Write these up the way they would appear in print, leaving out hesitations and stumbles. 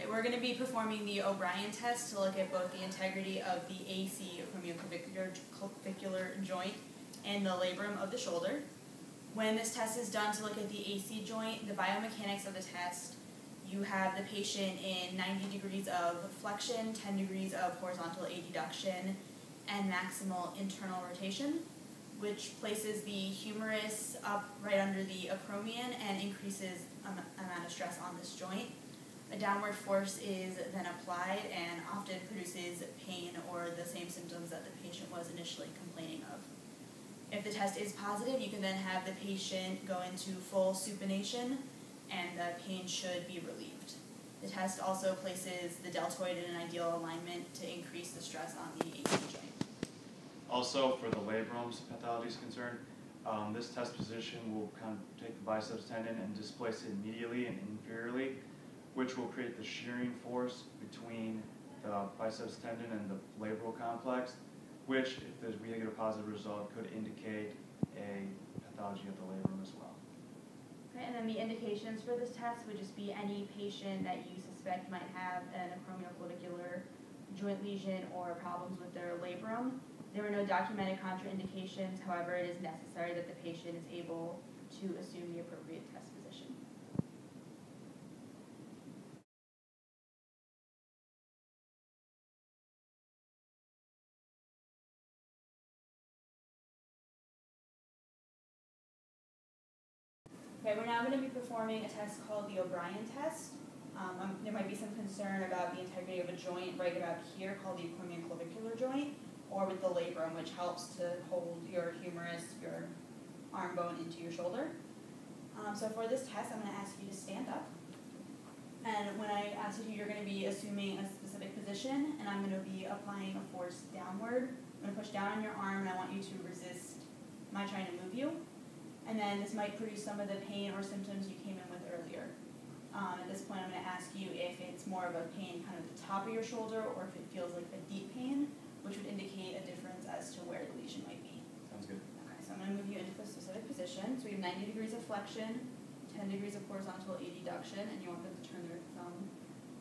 We're going to be performing the Obrien test to look at both the integrity of the AC acromioclavicular joint and the labrum of the shoulder. When this test is done to look at the AC joint, the biomechanics of the test, you have the patient in 90 degrees of flexion, 10 degrees of horizontal adduction, and maximal internal rotation, which places the humerus up right under the acromion and increases amount of stress on this joint. A downward force is then applied and often produces pain or the same symptoms that the patient was initially complaining of. If the test is positive, you can then have the patient go into full supination and the pain should be relieved. The test also places the deltoid in an ideal alignment to increase the stress on the AC joint. Also, for the labrum's pathology is concerned, this test position will kind of take the biceps tendon and displace it medially and inferiorly, which will create the shearing force between the biceps tendon and the labral complex, which, if we get a positive result, could indicate a pathology of the labrum as well. Okay, and then the indications for this test would just be any patient that you suspect might have an acromioclavicular joint lesion or problems with their labrum. There were no documented contraindications, however, it is necessary that the patient is able to assume the appropriate test position. Okay, we're now going to be performing a test called the Obrien test. There might be some concern about the integrity of a joint right about here called the acromioclavicular joint, or with the labrum, which helps to hold your humerus, your arm bone into your shoulder. So for this test, I'm going to ask you to stand up. And when I ask you, you're going to be assuming a specific position, and I'm going to be applying a force downward. I'm going to push down on your arm, and I want you to resist my trying to move you. And then this might produce some of the pain or symptoms you came in with earlier. At this point, I'm going to ask you if it's more of a pain kind of at the top of your shoulder or if it feels like a deep pain, which would indicate a difference as to where the lesion might be. Sounds good. Okay, so I'm going to move you into a specific position. So we have 90 degrees of flexion, 10 degrees of horizontal adduction, and you want them to turn their thumb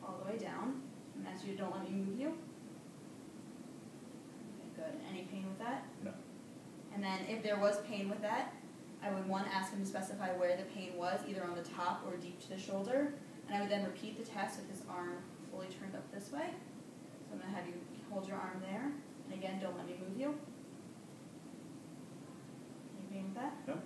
all the way down. I'm going to ask you to don't let me move you. Okay, good. Any pain with that? No. And then if there was pain with that, I would want to ask him to specify where the pain was, either on the top or deep to the shoulder. And I would then repeat the test with his arm fully turned up this way. So I'm going to have you hold your arm there. And again, don't let me move you. Any pain with that? No.